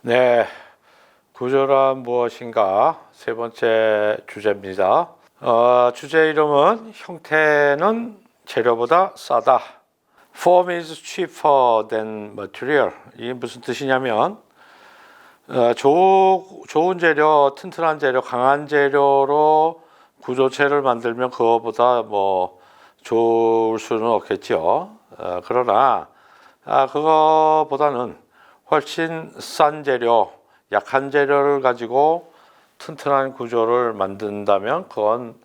네, 구조란 무엇인가 세 번째 주제입니다. 주제 이름은 형태는 재료보다 싸다. Form is cheaper than material. 이게 무슨 뜻이냐면 좋은 재료, 튼튼한 재료, 강한 재료로 구조체를 만들면 그거보다 뭐 좋을 수는 없겠죠. 그러나 그거보다는 훨씬 싼 재료, 약한 재료를 가지고 튼튼한 구조를 만든다면 그건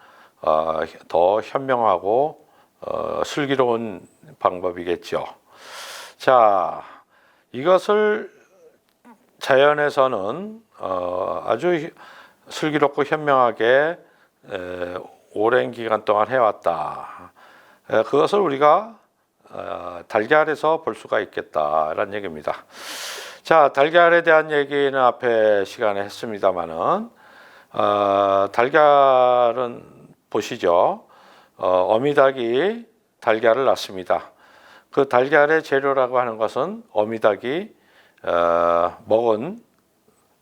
더 현명하고 슬기로운 방법이겠죠. 자, 이것을 자연에서는 아주 슬기롭고 현명하게 오랜 기간 동안 해왔다. 그것을 우리가 달걀에서 볼 수가 있겠다라는 얘기입니다. 자, 달걀에 대한 얘기는 앞에 시간에 했습니다만은 달걀은 보시죠. 어미닭이 달걀을 낳습니다. 그 달걀의 재료라고 하는 것은 어미닭이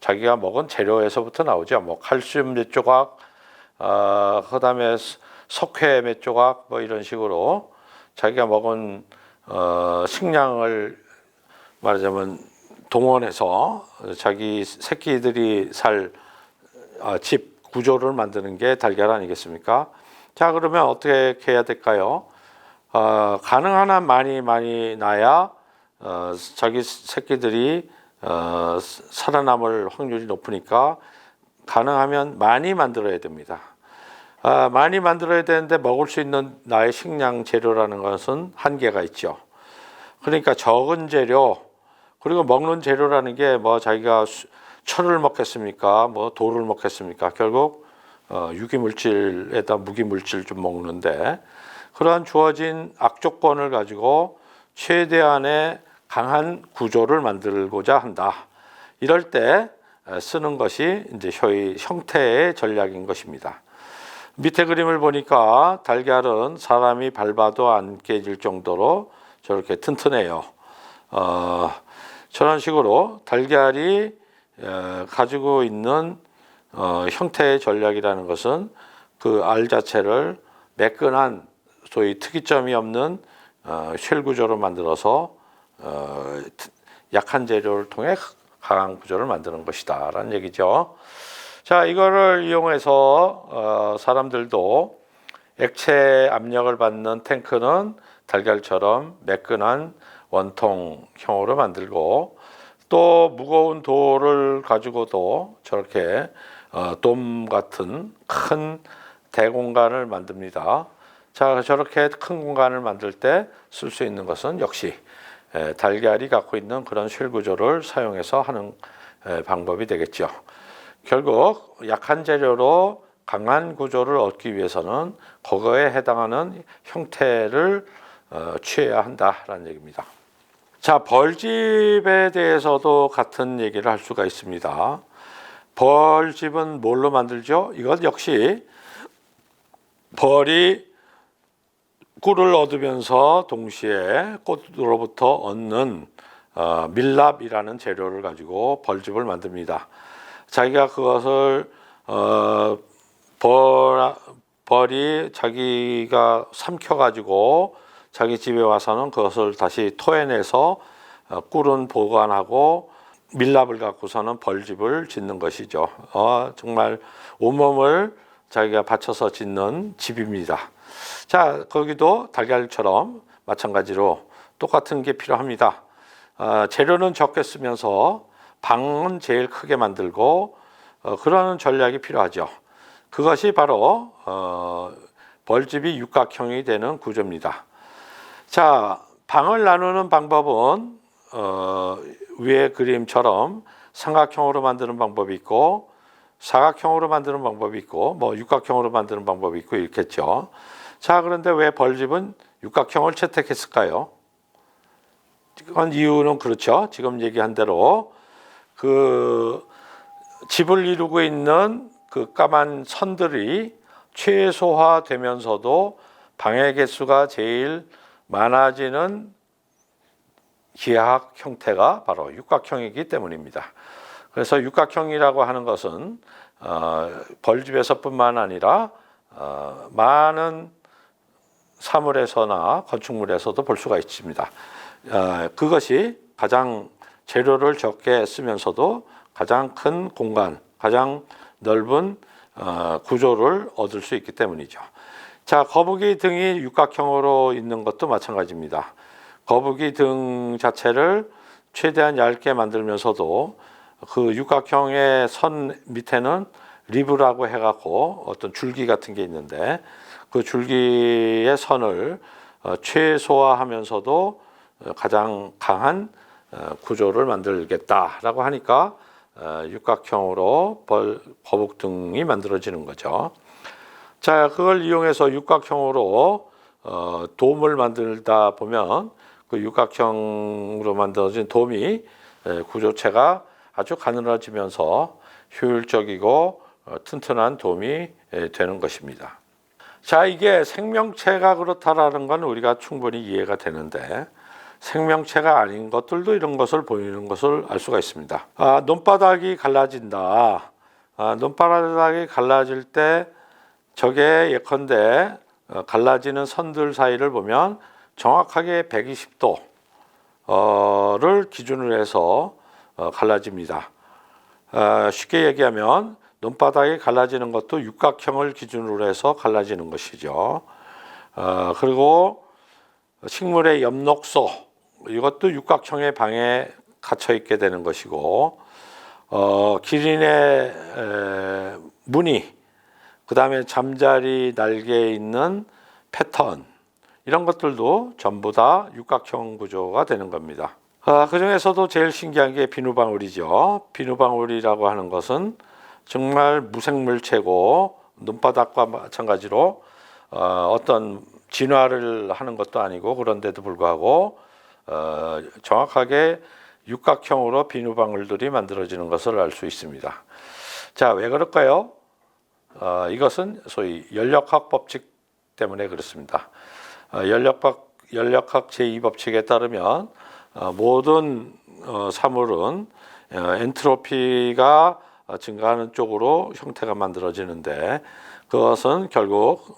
자기가 먹은 재료에서부터 나오죠. 뭐 칼슘 몇 조각, 그다음에 석회 몇 조각, 뭐 이런 식으로 자기가 먹은 식량을 말하자면 동원해서 자기 새끼들이 살 집 구조를 만드는 게 달걀 아니겠습니까? 자, 그러면 어떻게 해야 될까요? 가능한 한 많이 낳아야 자기 새끼들이 살아남을 확률이 높으니까 가능하면 많이 만들어야 됩니다. 많이 만들어야 되는데 먹을 수 있는 나의 식량 재료라는 것은 한계가 있죠. 그러니까 적은 재료, 그리고 먹는 재료라는 게 뭐 자기가 철을 먹겠습니까? 뭐 돌을 먹겠습니까? 결국 유기물질에다 무기물질 좀 먹는데 그러한 주어진 악조건을 가지고 최대한의 강한 구조를 만들고자 한다. 이럴 때 쓰는 것이 이제 형태의 전략인 것입니다. 밑에 그림을 보니까 달걀은 사람이 밟아도 안 깨질 정도로 저렇게 튼튼해요. 저런 식으로 달걀이 가지고 있는 형태의 전략이라는 것은 그 알 자체를 매끈한 소위 특이점이 없는 쉘 구조로 만들어서 약한 재료를 통해 강한 구조를 만드는 것이다 라는 얘기죠. 자, 이거를 이용해서 사람들도 액체 압력을 받는 탱크는 달걀처럼 매끈한 원통형으로 만들고 또 무거운 돌을 가지고도 저렇게 돔 같은 큰 대공간을 만듭니다. 자, 저렇게 큰 공간을 만들 때 쓸 수 있는 것은 역시 달걀이 갖고 있는 그런 쉘 구조를 사용해서 하는 방법이 되겠죠. 결국 약한 재료로 강한 구조를 얻기 위해서는 그거에 해당하는 형태를 취해야 한다라는 얘기입니다. 자, 벌집에 대해서도 같은 얘기를 할 수가 있습니다. 벌집은 뭘로 만들죠? 이것 역시 벌이 꿀을 얻으면서 동시에 꽃으로부터 얻는 밀랍이라는 재료를 가지고 벌집을 만듭니다. 자기가 그것을 벌이 자기가 삼켜가지고 자기 집에 와서는 그것을 다시 토해내서 꿀은 보관하고 밀랍을 갖고서는 벌집을 짓는 것이죠. 정말 온몸을 자기가 바쳐서 짓는 집입니다. 자, 거기도 달걀처럼 마찬가지로 똑같은 게 필요합니다. 재료는 적게 쓰면서 방은 제일 크게 만들고 그러는 전략이 필요하죠. 그것이 바로 벌집이 육각형이 되는 구조입니다. 자, 방을 나누는 방법은 위의 그림처럼 삼각형으로 만드는 방법이 있고 사각형으로 만드는 방법이 있고 뭐 육각형으로 만드는 방법이 있고 이렇겠죠. 자, 그런데 왜 벌집은 육각형을 채택했을까요? 그건 이유는 그렇죠. 지금 얘기한 대로 그 집을 이루고 있는 그 까만 선들이 최소화되면서도 방의 개수가 제일 많아지는 기하학 형태가 바로 육각형이기 때문입니다. 그래서 육각형이라고 하는 것은 벌집에서뿐만 아니라 많은 사물에서나 건축물에서도 볼 수가 있습니다. 그것이 가장 재료를 적게 쓰면서도 가장 큰 공간, 가장 넓은 구조를 얻을 수 있기 때문이죠. 자, 거북이 등이 육각형으로 있는 것도 마찬가지입니다. 거북이 등 자체를 최대한 얇게 만들면서도 그 육각형의 선 밑에는 리브라고 해갖고 어떤 줄기 같은 게 있는데 그 줄기의 선을 최소화하면서도 가장 강한 구조를 만들겠다라고 하니까 육각형으로 거북 등이 만들어지는 거죠. 자, 그걸 이용해서 육각형으로 돔을 만들다 보면 그 육각형으로 만들어진 돔이 구조체가 아주 가늘어지면서 효율적이고 튼튼한 돔이 되는 것입니다. 자, 이게 생명체가 그렇다라는 건 우리가 충분히 이해가 되는데 생명체가 아닌 것들도 이런 것을 보이는 것을 알 수가 있습니다. 논바닥이 갈라진다. 논바닥이 갈라질 때 저게 예컨대 갈라지는 선들 사이를 보면 정확하게 120도를 기준으로 해서 갈라집니다. 쉽게 얘기하면 논바닥이 갈라지는 것도 육각형을 기준으로 해서 갈라지는 것이죠. 그리고 식물의 엽록소 이것도 육각형의 방에 갇혀 있게 되는 것이고 기린의 무늬 그 다음에 잠자리 날개에 있는 패턴 이런 것들도 전부 다 육각형 구조가 되는 겁니다. 그 중에서도 제일 신기한 게 비누방울이죠. 비누방울이라고 하는 것은 정말 무생물체고 논바닥과 마찬가지로 어떤 진화를 하는 것도 아니고 그런데도 불구하고 정확하게 육각형으로 비누방울들이 만들어지는 것을 알 수 있습니다. 자, 왜 그럴까요? 이것은 소위 연력학 법칙 때문에 그렇습니다. 연력학 제2법칙에 따르면 모든 사물은 엔트로피가 증가하는 쪽으로 형태가 만들어지는데 그것은 결국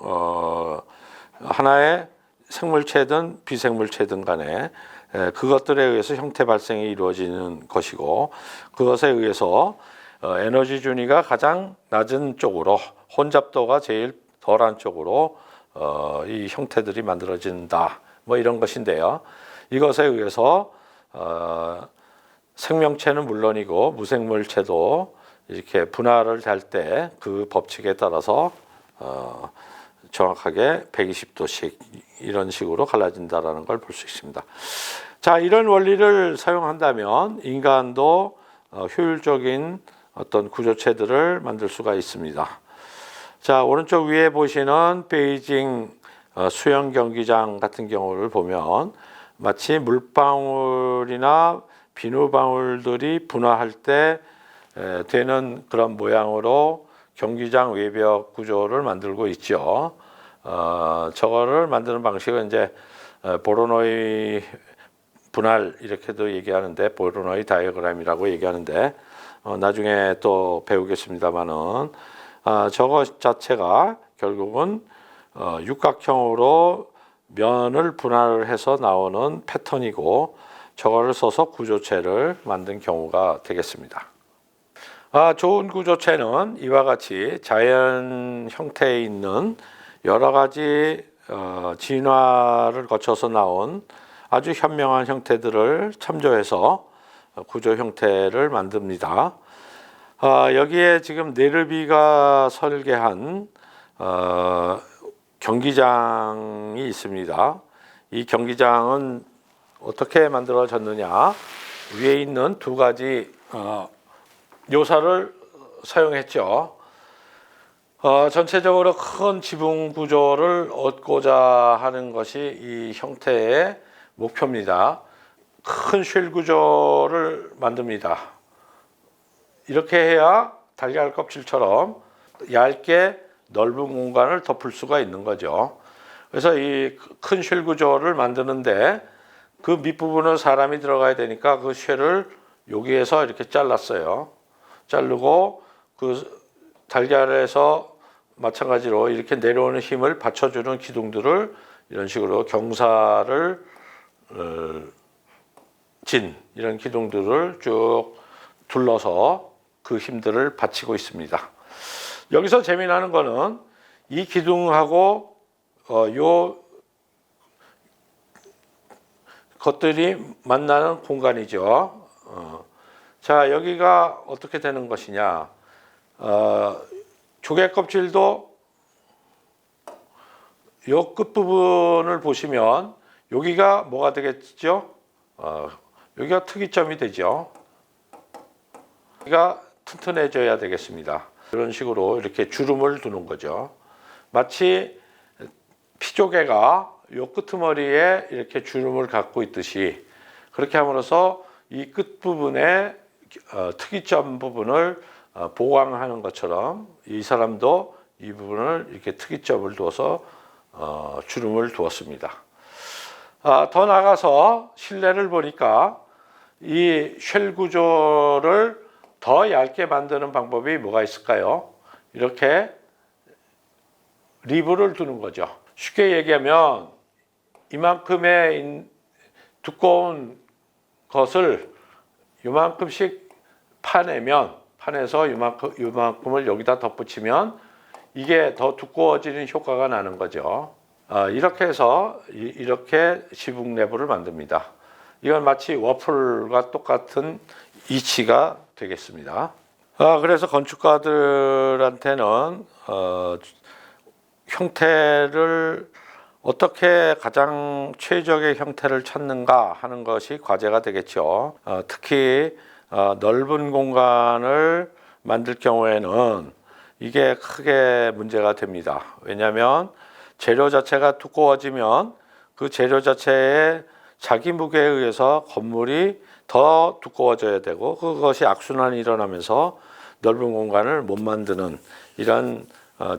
하나의 생물체든 비생물체든 간에 그것들에 의해서 형태 발생이 이루어지는 것이고 그것에 의해서 에너지 준위가 가장 낮은 쪽으로 혼잡도가 제일 덜한 쪽으로 이 형태들이 만들어진다 뭐 이런 것인데요. 이것에 의해서 생명체는 물론이고 무생물체도 이렇게 분할을 할 때 그 법칙에 따라서 정확하게 120도씩 이런 식으로 갈라진다라는 걸 볼 수 있습니다. 자, 이런 원리를 사용한다면 인간도 효율적인 어떤 구조체들을 만들 수가 있습니다. 자, 오른쪽 위에 보시는 베이징 수영 경기장 같은 경우를 보면 마치 물방울이나 비누방울들이 분화할 때 되는 그런 모양으로 경기장 외벽 구조를 만들고 있죠. 저거를 만드는 방식은 이제 보로노이 분할 이렇게도 얘기하는데 보로노이 다이어그램이라고 얘기하는데 나중에 또 배우겠습니다만은 저거 자체가 결국은 육각형으로 면을 분할을 해서 나오는 패턴이고 저거를 써서 구조체를 만든 경우가 되겠습니다. 좋은 구조체는 이와 같이 자연 형태에 있는 여러 가지 진화를 거쳐서 나온 아주 현명한 형태들을 참조해서 구조 형태를 만듭니다. 여기에 지금 네르비가 설계한 경기장이 있습니다. 이 경기장은 어떻게 만들어졌느냐? 위에 있는 두 가지 묘사를 사용했죠. 전체적으로 큰 지붕 구조를 얻고자 하는 것이 이 형태의 목표입니다. 큰 쉘 구조를 만듭니다. 이렇게 해야 달걀 껍질처럼 얇게 넓은 공간을 덮을 수가 있는 거죠. 그래서 이 큰 쉘 구조를 만드는데 그 밑부분은 사람이 들어가야 되니까 그 쉘을 여기에서 이렇게 잘랐어요. 자르고 그 달걀에서 마찬가지로 이렇게 내려오는 힘을 받쳐주는 기둥들을 이런 식으로 경사를 진 이런 기둥들을 쭉 둘러서 그 힘들을 받치고 있습니다. 여기서 재미나는 거는 이 기둥하고 요 것들이 만나는 공간이죠. 자, 여기가 어떻게 되는 것이냐? 조개 껍질도 요 끝부분을 보시면 여기가 뭐가 되겠죠? 여기가 특이점이 되죠. 여기가 튼튼해져야 되겠습니다. 이런 식으로 이렇게 주름을 두는 거죠. 마치 피조개가 요 끄트머리에 이렇게 주름을 갖고 있듯이 그렇게 함으로써 이 끝부분에 특이점 부분을 보강하는 것처럼 이 사람도 이 부분을 이렇게 특이점을 두어서 주름을 두었습니다. 더 나가서 실내를 보니까 이 쉘 구조를 더 얇게 만드는 방법이 뭐가 있을까요? 이렇게 리브를 두는 거죠. 쉽게 얘기하면 이만큼의 두꺼운 것을 이만큼씩 파내서 이만큼을 여기다 덧붙이면 이게 더 두꺼워지는 효과가 나는 거죠. 이렇게 해서 이렇게 지붕 내부를 만듭니다. 이건 마치 워플과 똑같은 이치가 되겠습니다. 그래서 건축가들한테는 형태를 어떻게 가장 최적의 형태를 찾는가 하는 것이 과제가 되겠죠. 특히 넓은 공간을 만들 경우에는 이게 크게 문제가 됩니다. 왜냐하면 재료 자체가 두꺼워지면 그 재료 자체의 자기 무게에 의해서 건물이 더 두꺼워져야 되고 그것이 악순환이 일어나면서 넓은 공간을 못 만드는 이런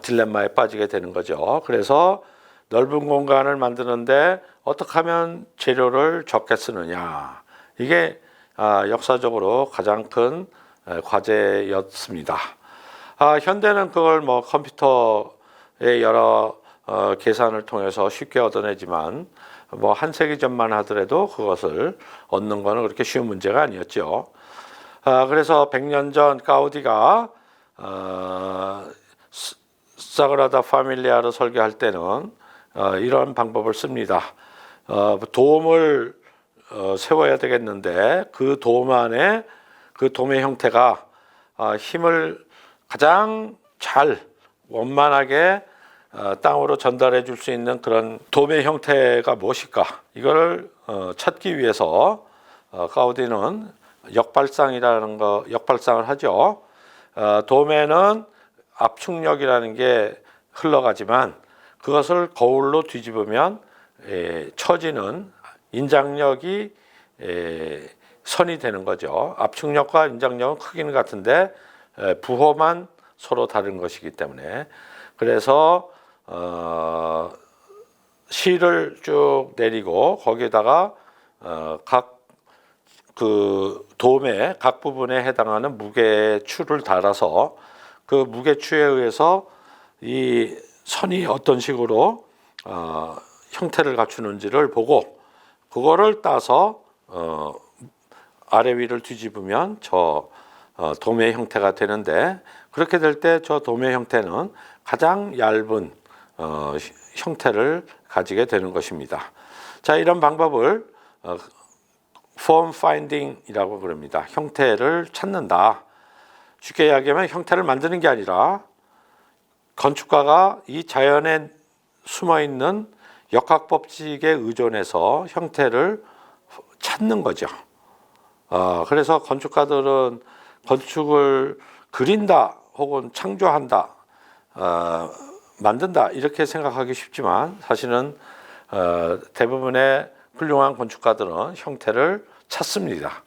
딜레마에 빠지게 되는 거죠. 그래서 넓은 공간을 만드는데 어떻게 하면 재료를 적게 쓰느냐. 이게 역사적으로 가장 큰 과제였습니다. 현대는 그걸 뭐 컴퓨터의 여러 계산을 통해서 쉽게 얻어내지만 뭐 한 세기 전만 하더라도 그것을 얻는 것은 그렇게 쉬운 문제가 아니었죠. 그래서 100년 전 가우디가 사그라다 파밀리아를 설계할 때는 이런 방법을 씁니다. 돔을 세워야 되겠는데 그 돔 안에 그 돔의 형태가 힘을 가장 잘 원만하게 땅으로 전달해 줄 수 있는 그런 돔의 형태가 무엇일까? 이거를 찾기 위해서 가우디는 역발상을 하죠. 돔에는 압축력이라는 게 흘러가지만 그것을 거울로 뒤집으면 처지는 인장력이 선이 되는 거죠. 압축력과 인장력은 크기는 같은데 부호만 서로 다른 것이기 때문에 그래서 실을 쭉 내리고 거기에다가 각 그 돔의 각 부분에 해당하는 무게추를 달아서 그 무게추에 의해서 이 선이 어떤 식으로 형태를 갖추는지를 보고 그거를 따서 아래 위를 뒤집으면 저 돔의 형태가 되는데 그렇게 될 때 저 돔의 형태는 가장 얇은 형태를 가지게 되는 것입니다. 자, 이런 방법을 form finding이라고 그럽니다. 형태를 찾는다. 쉽게 이야기하면 형태를 만드는 게 아니라 건축가가 이 자연에 숨어 있는 역학법칙에 의존해서 형태를 찾는 거죠. 그래서 건축가들은 건축을 그린다 혹은 창조한다, 만든다 이렇게 생각하기 쉽지만 사실은 대부분의 훌륭한 건축가들은 형태를 찾습니다.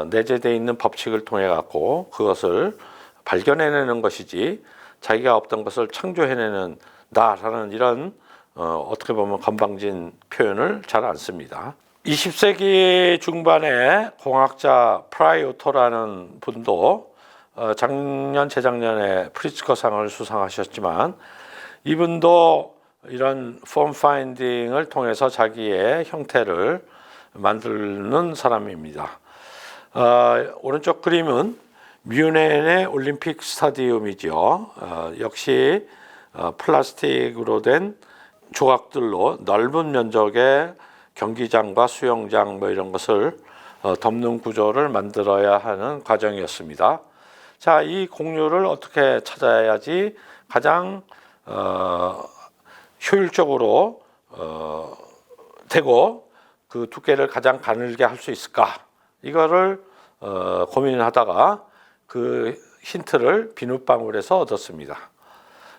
내재되어 있는 법칙을 통해 갖고 그것을 발견해내는 것이지 자기가 없던 것을 창조해내는다라는 이런 어떻게 보면 건방진 표현을 잘 안 씁니다. 20세기 중반에 공학자 프라이오토라는 분도 작년, 재작년에 프리츠커상을 수상하셨지만 이분도 이런 폼 파인딩을 통해서 자기의 형태를 만드는 사람입니다. 오른쪽 그림은 뮌헨의 올림픽 스타디움이죠. 역시 플라스틱으로 된 조각들로 넓은 면적의 경기장과 수영장 뭐 이런 것을 덮는 구조를 만들어야 하는 과정이었습니다. 자, 이 공률을 어떻게 찾아야지 가장 효율적으로 되고 그 두께를 가장 가늘게 할 수 있을까? 이거를 고민하다가 그 힌트를 비눗방울에서 얻었습니다.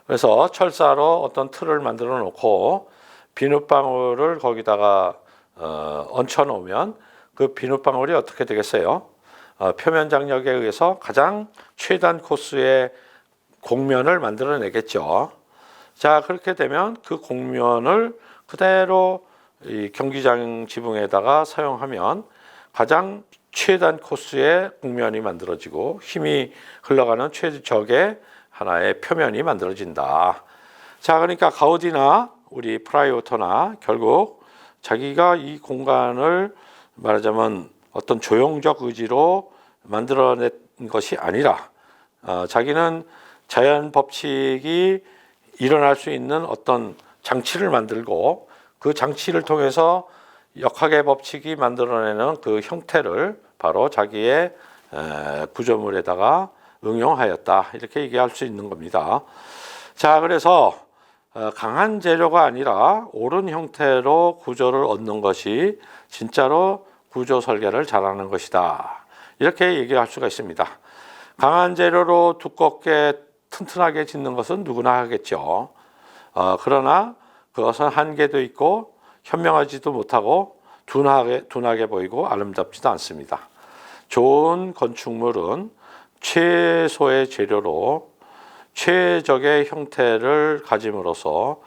그래서 철사로 어떤 틀을 만들어 놓고 비눗방울을 거기다가 얹혀 놓으면 그 비눗방울이 어떻게 되겠어요? 표면 장력에 의해서 가장 최단 코스의 곡면을 만들어내겠죠. 자, 그렇게 되면 그 곡면을 그대로 이 경기장 지붕에다가 사용하면 가장 최단 코스의 곡면이 만들어지고 힘이 흘러가는 최적의 하나의 표면이 만들어진다. 자, 그러니까 가우디나 우리 프라이오터나 결국 자기가 이 공간을 말하자면 어떤 조형적 의지로 만들어낸 것이 아니라 자기는 자연 법칙이 일어날 수 있는 어떤 장치를 만들고 그 장치를 통해서 역학의 법칙이 만들어내는 그 형태를 바로 자기의 구조물에다가 응용하였다. 이렇게 얘기할 수 있는 겁니다. 자, 그래서 강한 재료가 아니라 옳은 형태로 구조를 얻는 것이 진짜로 구조 설계를 잘하는 것이다. 이렇게 얘기할 수가 있습니다. 강한 재료로 두껍게 튼튼하게 짓는 것은 누구나 하겠죠. 그러나 그것은 한계도 있고 현명하지도 못하고 둔하게 보이고 아름답지도 않습니다. 좋은 건축물은 최소의 재료로 최적의 형태를 가짐으로써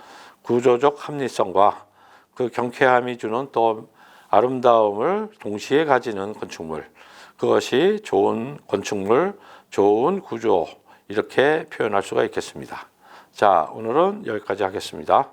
구조적 합리성과 그 경쾌함이 주는 또 아름다움을 동시에 가지는 건축물, 그것이 좋은 건축물, 좋은 구조, 이렇게 표현할 수가 있겠습니다. 자, 오늘은 여기까지 하겠습니다.